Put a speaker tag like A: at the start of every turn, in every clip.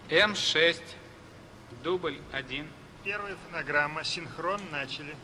A: М6, дубль 1.
B: Первая фонограмма, синхрон, начали.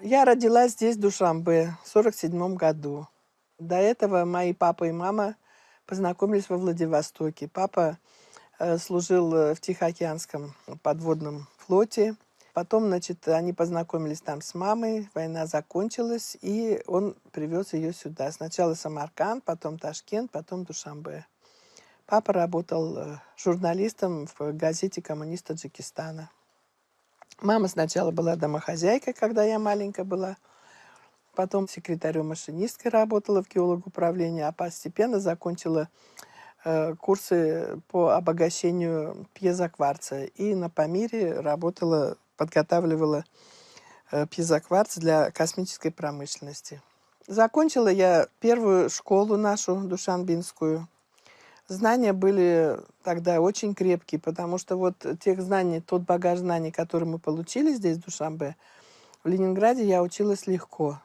C: Я родилась здесь, в Душанбе, в 1947 году. До этого мои папа и мама познакомились во Владивостоке. Папа служил в Тихоокеанском подводном флоте. Потом, значит, они познакомились там с мамой, война закончилась, и он привез ее сюда. Сначала Самарканд, потом Ташкент, потом Душанбе. Папа работал журналистом в газете «Коммунист Таджикистана». Мама сначала была домохозяйкой, когда я маленькая была. Потом секретарем-машинисткой работала в геологуправлении, а постепенно закончила курсы по обогащению пьезокварца. И на Памире работала, подготавливала пьезокварц для космической промышленности. Закончила я первую школу нашу, душанбинскую. Знания были тогда очень крепкие, потому что вот тех знаний, тот багаж знаний, который мы получили здесь, в Душанбе, в Ленинграде я училась легко.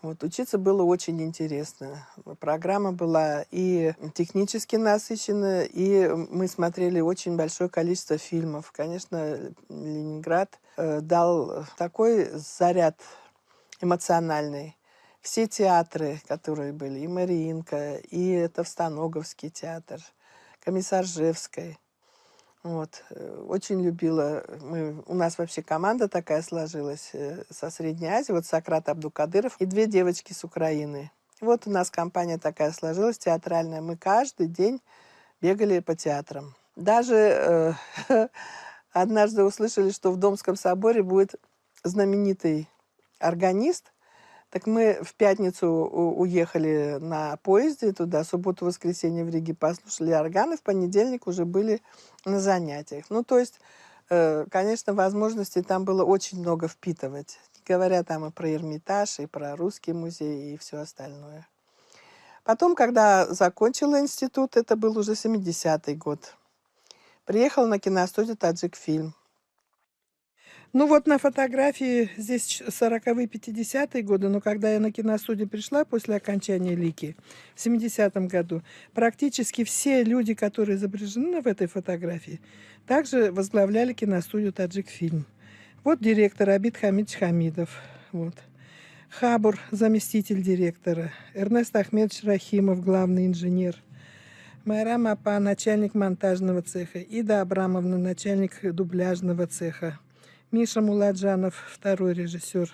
C: Вот, учиться было очень интересно. Программа была и технически насыщенная, и мы смотрели очень большое количество фильмов. Конечно, Ленинград дал такой заряд эмоциональный. Все театры, которые были, и Мариинка, и Товстоноговский театр, Комиссаржевской. Вот. Очень любила. У нас вообще команда такая сложилась со Средней Азии. Вот Сократ Абдукадыров и две девочки с Украины. Вот у нас компания такая сложилась, театральная. Мы каждый день бегали по театрам. Даже однажды услышали, что в Домском соборе будет знаменитый органист. Так мы в пятницу уехали на поезде туда, субботу-воскресенье в Риге послушали органы, в понедельник уже были на занятиях. Ну, то есть, конечно, возможностей там было очень много впитывать. Говоря там и про Эрмитаж, и про Русский музей, и все остальное. Потом, когда закончила институт, это был уже 70-й год, приехала на киностудию «Таджикфильм». Ну вот на фотографии здесь 40-е, 50-е годы, но когда я на киностудию пришла после окончания Лики в 70-м году, практически все люди, которые изображены в этой фотографии, также возглавляли киностудию «Таджикфильм». Вот директор Абид Хамидович Хамидов, вот. Хабур, заместитель директора, Эрнест Ахмедович Рахимов, главный инженер, Майрам Апа, начальник монтажного цеха, Ида Абрамовна, начальник дубляжного цеха, Миша Муладжанов, второй режиссер,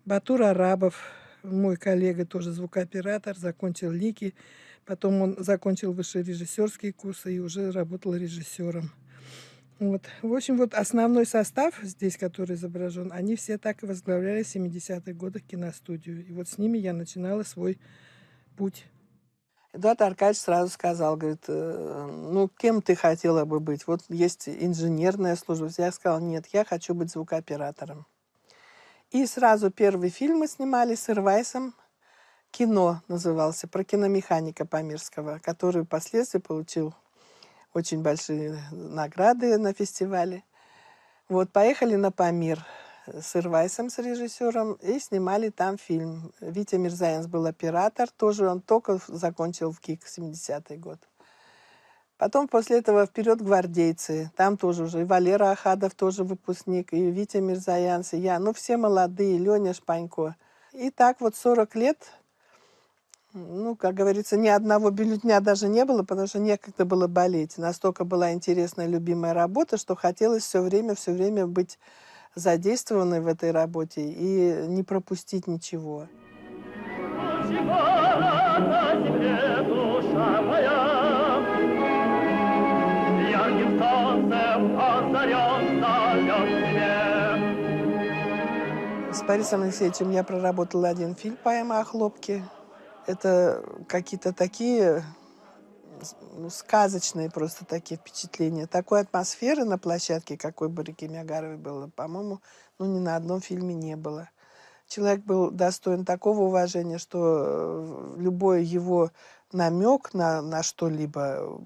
C: Батур Арабов, мой коллега, тоже звукооператор, закончил ЛИКи. Потом он закончил высшие режиссерские курсы и уже работал режиссером. Вот. В общем, вот основной состав здесь, который изображен, они все так и возглавляли в 70-х годах киностудию. И вот с ними я начинала свой путь. Эдуард Аркадьевич сразу сказал, говорит, ну, кем ты хотела бы быть? Вот есть инженерная служба. Я сказала, нет, я хочу быть звукооператором. И сразу первый фильм мы снимали с Ирвайсом. «Кино» назывался, про киномеханика Памирского, который впоследствии получил очень большие награды на фестивале. Вот, поехали на Памир с Ирвайсом, с режиссером, и снимали там фильм. Витя Мирзаянс был оператор, тоже он только закончил в КИК 70-й год. Потом после этого «Вперед, гвардейцы». Там тоже уже и Валера Ахадов тоже выпускник, и Витя Мирзаянс, и я. Ну, все молодые, Леня Шпанько. И так вот 40 лет, ну, как говорится, ни одного бюллетеня даже не было, потому что некогда было болеть. Настолько была интересная, любимая работа, что хотелось все время быть задействованной в этой работе и не пропустить ничего. С Борисом Алексеевичем я проработала один фильм «Поэма о хлопке». Это какие-то такие сказочные просто такие впечатления. Такой атмосферы на площадке, какой бы Реки Мягаровой было, по-моему, ну, ни на одном фильме не было. Человек был достоин такого уважения, что любой его намек на что-либо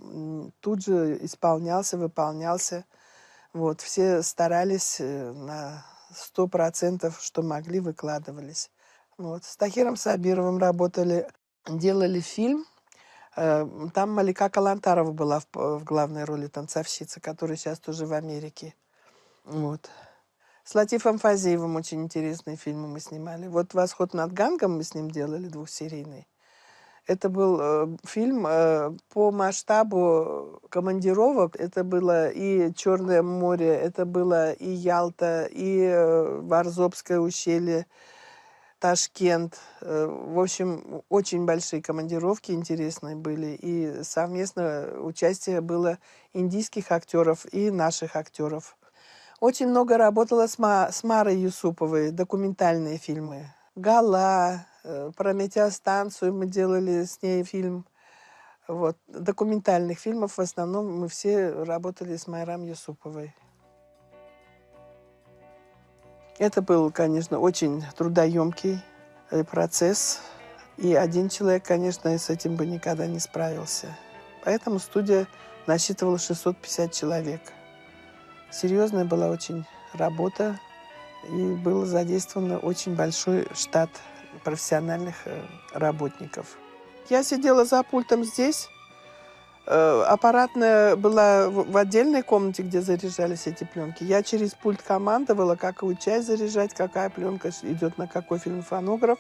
C: тут же исполнялся, выполнялся. Вот, все старались на 100%, что могли, выкладывались. Вот. С Тахиром Сабировым работали, делали фильм. Там Малика Калантарова была в главной роли, танцовщица, которая сейчас тоже в Америке. Вот. С Латифом Фазеевым очень интересные фильмы мы снимали. Вот «Восход над Гангом» мы с ним делали, двухсерийный. Это был фильм по масштабу командировок. Это было и Черное море, это было и Ялта, и Варзобское ущелье, Ташкент. В общем, очень большие командировки интересные были. И совместно участие было индийских актеров и наших актеров. Очень много работала с Марой Юсуповой, документальные фильмы. «Гала», про метеостанцию мы делали с ней фильм. Вот. Документальных фильмов в основном мы все работали с Майрам Юсуповой. Это был, конечно, очень трудоемкий процесс. И один человек, конечно, с этим бы никогда не справился. Поэтому студия насчитывала 650 человек. Серьезная была очень работа. И был задействован очень большой штат профессиональных работников. Я сидела за пультом здесь. Аппаратная была в отдельной комнате, где заряжались эти пленки. Я через пульт командовала, какую часть заряжать, какая пленка идет на какой фильм-фонограф.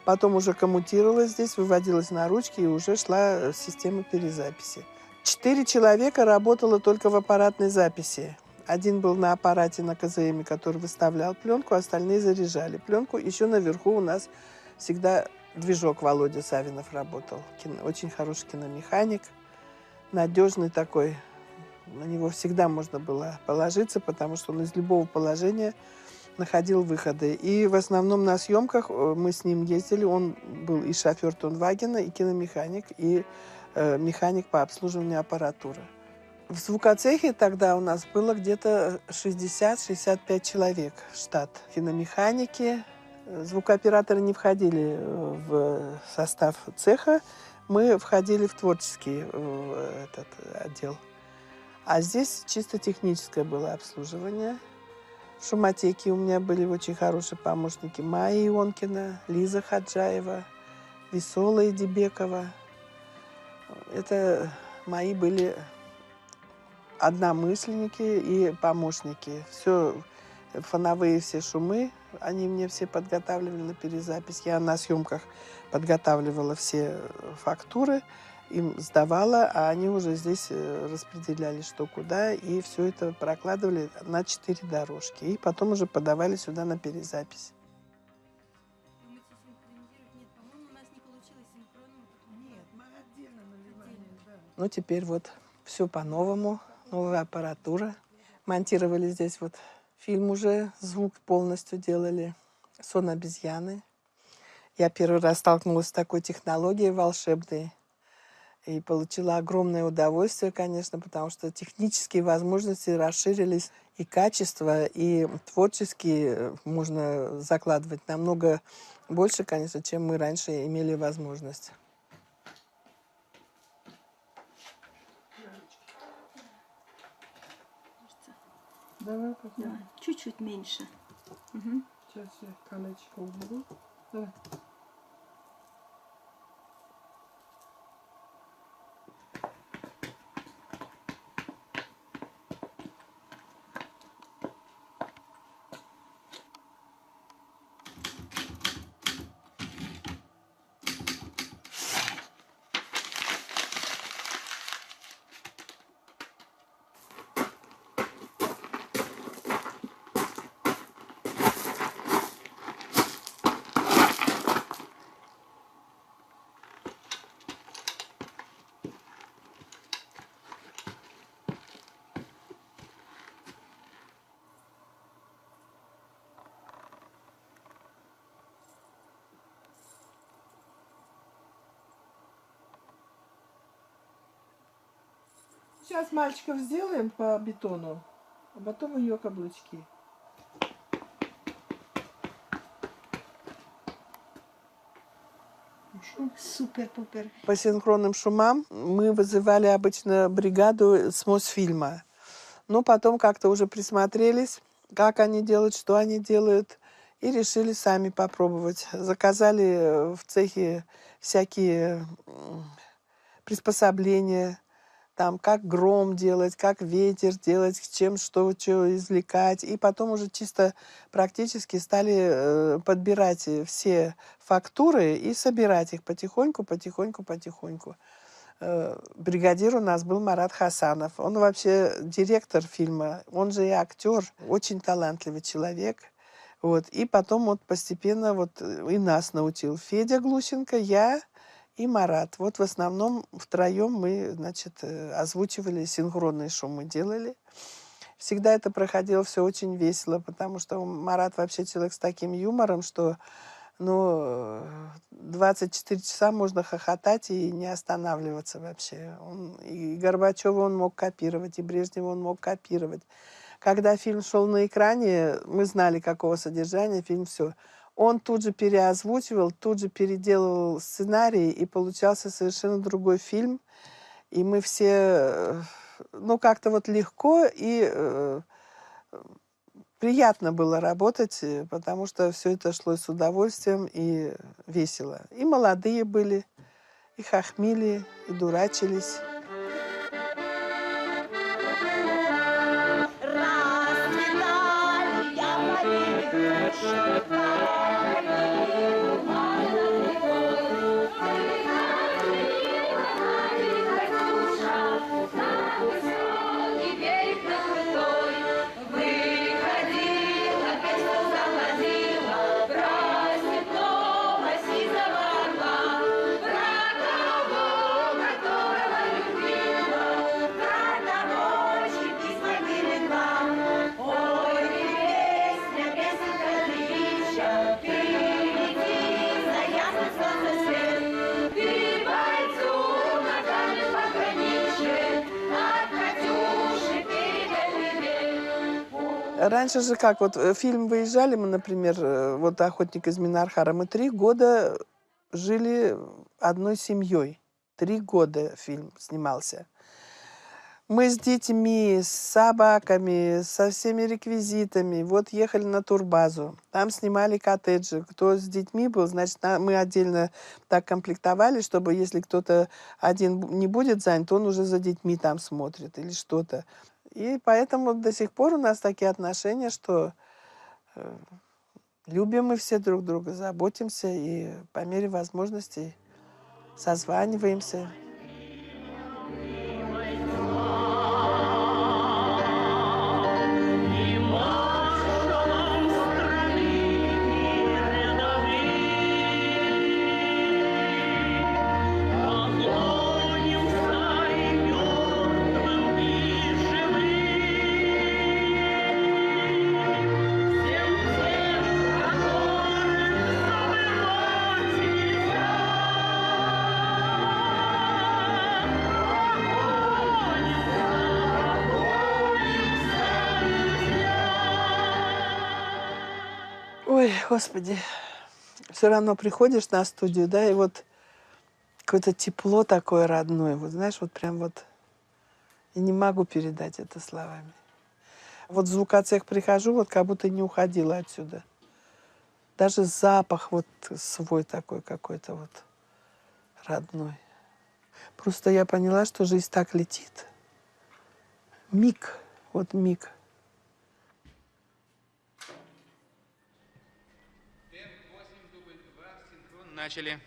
C: Потом уже коммутировалась здесь, выводилась на ручки и уже шла система перезаписи. 4 человека работало только в аппаратной записи. Один был на аппарате на КЗМ, который выставлял пленку, остальные заряжали пленку. Еще наверху у нас всегда движок Володя Савинов работал. Очень хороший киномеханик. Надежный такой, на него всегда можно было положиться, потому что он из любого положения находил выходы. И в основном на съемках мы с ним ездили, он был и шофер Тонвагена, и киномеханик, и механик по обслуживанию аппаратуры. В звукоцехе тогда у нас было где-то 60-65 человек штат. Киномеханики, звукооператоры не входили в состав цеха, мы входили в творческий этот отдел. А здесь чисто техническое было обслуживание. В шумотеке у меня были очень хорошие помощники. Майя Ионкина, Лиза Хаджаева, Весола Идибекова. Это мои были одномышленники и помощники. Все, фоновые все шумы, они мне все подготавливали на перезапись. Я на съемках подготавливала все фактуры, им сдавала, а они уже здесь распределяли, что куда, и все это прокладывали на 4 дорожки. И потом уже подавали сюда на перезапись. Ну, теперь вот все по-новому, новая аппаратура. Монтировали здесь вот фильм уже, звук полностью делали. «Сон обезьяны». Я первый раз столкнулась с такой технологией волшебной и получила огромное удовольствие, конечно, потому что технические возможности расширились, и качество, и творчески можно закладывать намного больше, конечно, чем мы раньше имели возможность. Давай,
D: Да, чуть-чуть меньше.
C: Сейчас я колечко уберу. Давай. Сейчас мальчиков сделаем по бетону, а потом ее каблучки.
D: Супер-пупер.
C: По синхронным шумам мы вызывали обычно бригаду с Мосфильма. Но потом как-то уже присмотрелись, как они делают, что они делают, и решили сами попробовать. Заказали в цехе всякие приспособления, там, как гром делать, как ветер делать, чем что извлекать. И потом уже чисто практически стали подбирать все фактуры и собирать их потихоньку. Бригадир у нас был Марат Хасанов. Он вообще директор фильма, он же и актер, очень талантливый человек. Вот. И потом вот постепенно вот и нас научил Федя Глущенко, я и Марат. Вот в основном втроем мы, значит, озвучивали, синхронные шумы делали. Всегда это проходило все очень весело, потому что Марат вообще человек с таким юмором, что 24 часа можно хохотать и не останавливаться вообще. И Горбачева он мог копировать, и Брежнева он мог копировать. Когда фильм шел на экране, мы знали, какого содержания фильм, все. Он тут же переозвучивал, тут же переделывал сценарий, и получался совершенно другой фильм. И мы все, как-то вот легко и приятно было работать, потому что все это шло с удовольствием и весело. И молодые были, и хохмили, и дурачились. Раньше же как, вот фильм выезжали мы, например, вот «Охотник из Минархара», мы 3 года жили одной семьей. 3 года фильм снимался. Мы с детьми, с собаками, со всеми реквизитами. Вот ехали на турбазу. Там снимали коттеджи. Кто с детьми был, значит, мы отдельно так комплектовали, чтобы если кто-то один не будет занят, он уже за детьми там смотрит или что-то. И поэтому до сих пор у нас такие отношения, что любим мы все друг друга, заботимся и по мере возможностей созваниваемся. Ой, Господи. Все равно приходишь на студию, да, и вот какое-то тепло такое родное. Вот знаешь, вот прям вот... Я не могу передать это словами. Вот в звукоцех прихожу, вот как будто не уходила отсюда. Даже запах вот свой такой какой-то вот родной. Просто я поняла, что жизнь так летит. Миг, вот миг.
A: Т8, дубль 2, синхрон, начали.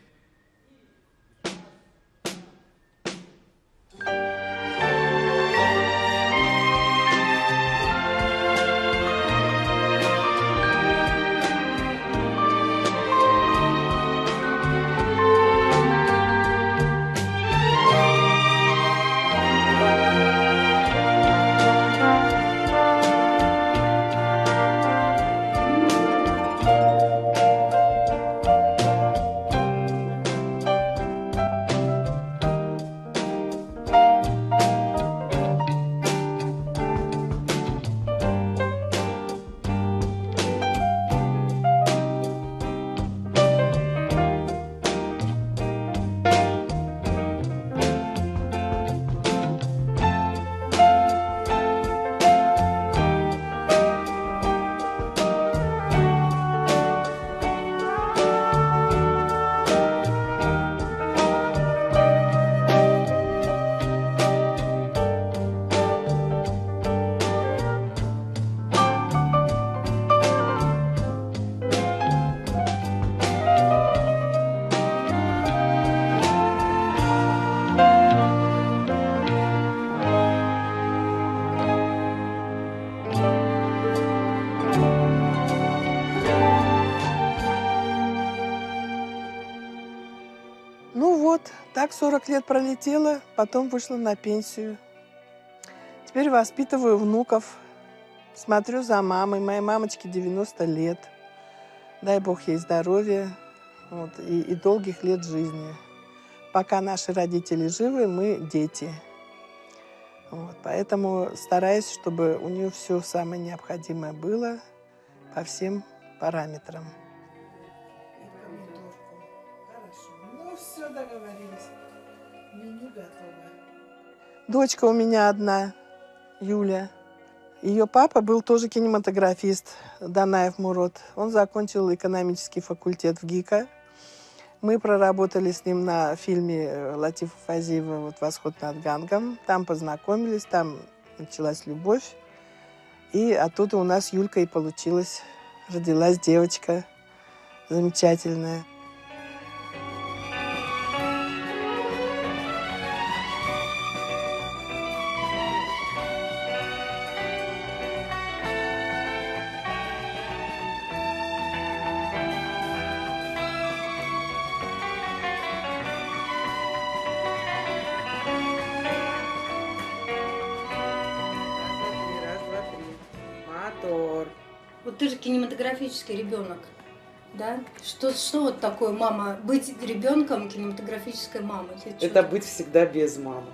C: Ну вот, так 40 лет пролетело, потом вышла на пенсию. Теперь воспитываю внуков, смотрю за мамой. Моей мамочке 90 лет. Дай Бог ей здоровья вот, и долгих лет жизни. Пока наши родители живы, мы дети. Вот, поэтому стараюсь, чтобы у нее все самое необходимое было по всем параметрам. Ну, все договорились. Меню готово. Дочка у меня одна, Юля. Ее папа был тоже кинематографист, Данаев Мурод. Он закончил экономический факультет в ГИКа. Мы проработали с ним на фильме Латифа Фазиева вот «Восход над Гангом». Там познакомились, там началась любовь. И оттуда у нас Юлька и получилась. Родилась девочка замечательная.
E: Раз, два, три. Мотор.
D: Вот ты же кинематографический ребенок, да? Что вот такое мама? Быть ребенком кинематографической мамой?
E: Это быть всегда без мамы.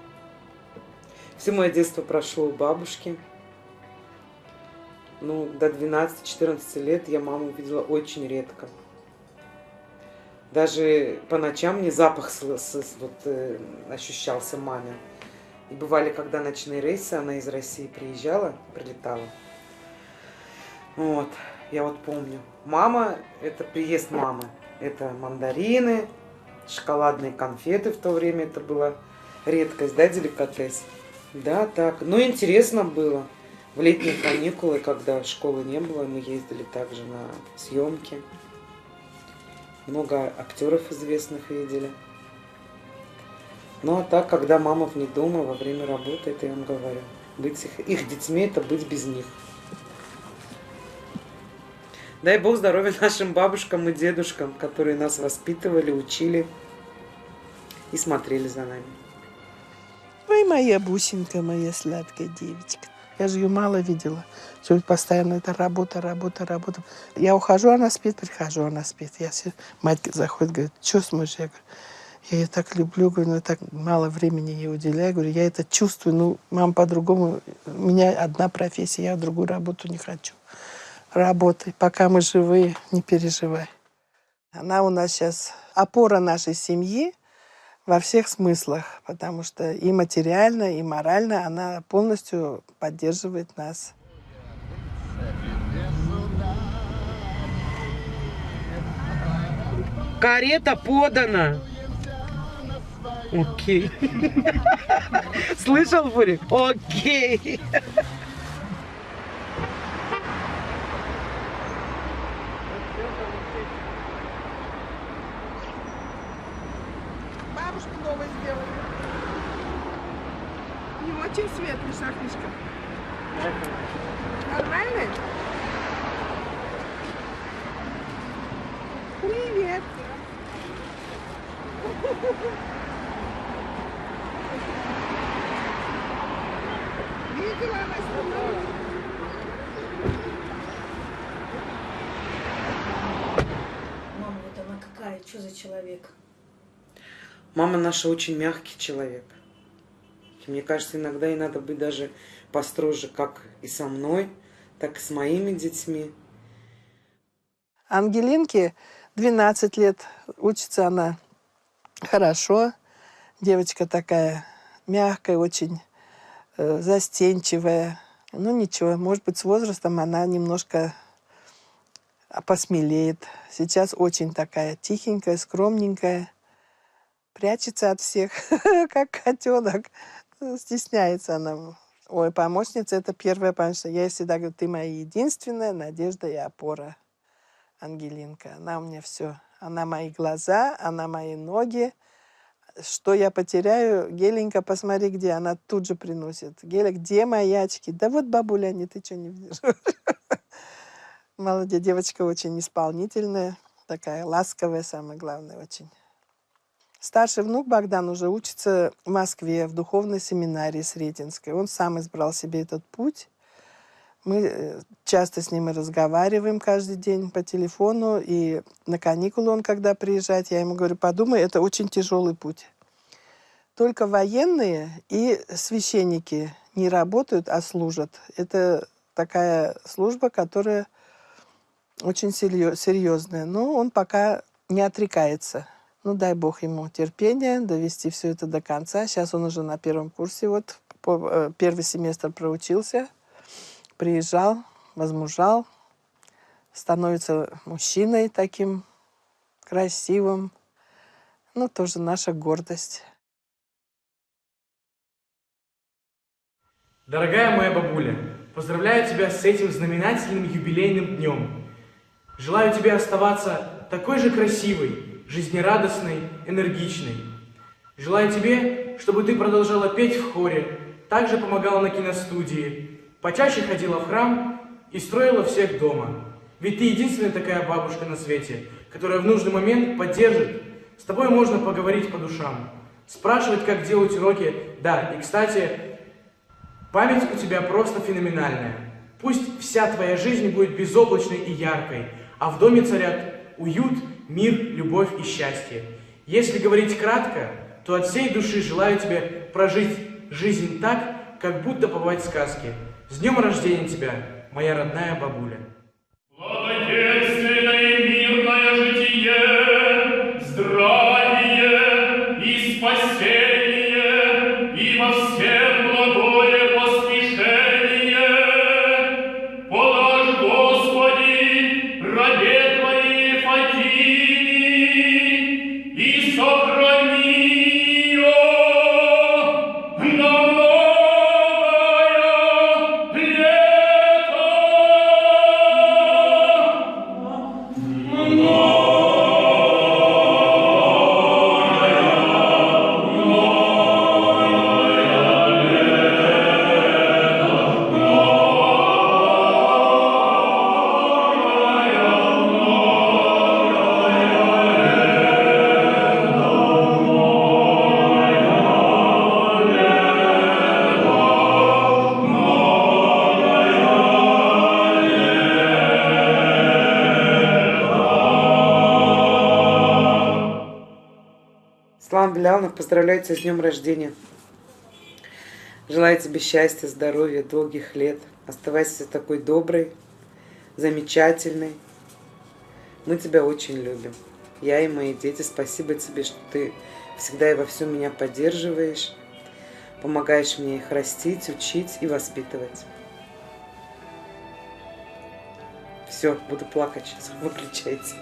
E: Все мое детство прошло у бабушки. Ну, до 12-14 лет я маму видела очень редко. Даже по ночам мне запах ощущался мамин. И бывали, когда ночные рейсы, она из России приезжала, прилетала. Вот, я вот помню. Мама, это приезд мамы. Это мандарины, шоколадные конфеты в то время. Это была редкость, да, деликатес? Да, так. Ну, интересно было. В летние каникулы, когда школы не было, мы ездили также на съемки. Много актеров известных видели. Ну, а так, когда мама вне дома, во время работы, это я вам говорю. Быть их детьми – это быть без них. Дай Бог здоровья нашим бабушкам и дедушкам, которые нас воспитывали, учили и смотрели за нами.
C: Ой, моя бусинка, моя сладкая девочка. Я же ее мало видела. Все постоянно это работа, работа, работа. Я ухожу, она спит, прихожу, она спит. Мать заходит, говорит, что смотришь? Я говорю, я ее так люблю, говорю, но так мало времени ей уделяю. Говорю, я это чувствую, ну, мам, по-другому. У меня одна профессия, я другую работу не хочу. Работай, пока мы живые, не переживай. Она у нас сейчас опора нашей семьи во всех смыслах, потому что и материально, и морально она полностью поддерживает нас.
E: Карета подана. Окей. Слышал, Фурик? Окей.
C: Бабушку новую сделали. Не очень светлый шахничка. Нормальный? Привет. Видела она снова?
D: Мама, вот она какая, что за человек?
E: Мама наша очень мягкий человек. И мне кажется, иногда ей надо быть даже построже, как и со мной, так и с моими детьми.
C: Ангелинке 12 лет. Учится она хорошо. Девочка такая мягкая, очень застенчивая. Ну ничего, может быть, с возрастом она немножко посмелеет. Сейчас очень такая тихенькая, скромненькая. Прячется от всех, как котенок. Стесняется она. Ой, помощница — это первая помощница. Я ей всегда говорю, ты моя единственная надежда и опора, Ангелинка. Она у меня все. Она мои глаза, она мои ноги. Что я потеряю, Геленька, посмотри, где. Она тут же приносит. Геля, где мои очки? Да вот, бабуля, не ты что не видишь? Молодец, девочка очень исполнительная, такая ласковая, самое главное, очень. Старший внук Богдан уже учится в Москве, в духовной семинарии Сретенской. Он сам избрал себе этот путь. Мы часто с ним и разговариваем каждый день по телефону. И на каникулы он, когда приезжает, я ему говорю, подумай, это очень тяжелый путь. Только военные и священники не работают, а служат. Это такая служба, которая очень серьезная. Но он пока не отрекается. Ну, дай Бог ему терпения, довести все это до конца. Сейчас он уже на первом курсе, вот, первый семестр проучился, приезжал, возмужал, становится мужчиной таким красивым. Ну, тоже наша гордость.
F: Дорогая моя бабуля, поздравляю тебя с этим знаменательным юбилейным днем. Желаю тебе оставаться такой же красивой, жизнерадостной, энергичной. Желаю тебе, чтобы ты продолжала петь в хоре, также помогала на киностудии, почаще ходила в храм и строила всех дома. Ведь ты единственная такая бабушка на свете, которая в нужный момент поддержит. С тобой можно поговорить по душам, спрашивать, как делать уроки. Да, и, кстати, память у тебя просто феноменальная. Пусть вся твоя жизнь будет безоблачной и яркой, а в доме царят уют, мир, любовь и счастье. Если говорить кратко, то от всей души желаю тебе прожить жизнь так, как будто побывать в сказке. С днем рождения тебя, моя родная бабуля.
G: Благоденственное мирное житие, здравие и спасение, и во всем благое поспешение. Положь, Господи, рабе Твоей Фатине, и сохрани ее на многое лето.
E: Светлана Беляновна, поздравляю тебя с днем рождения. Желаю тебе счастья, здоровья, долгих лет. Оставайся такой доброй, замечательный. Мы тебя очень любим. Я и мои дети. Спасибо тебе, что ты всегда и во всем меня поддерживаешь, помогаешь мне их растить, учить и воспитывать. Все, буду плакать сейчас. Выключайте.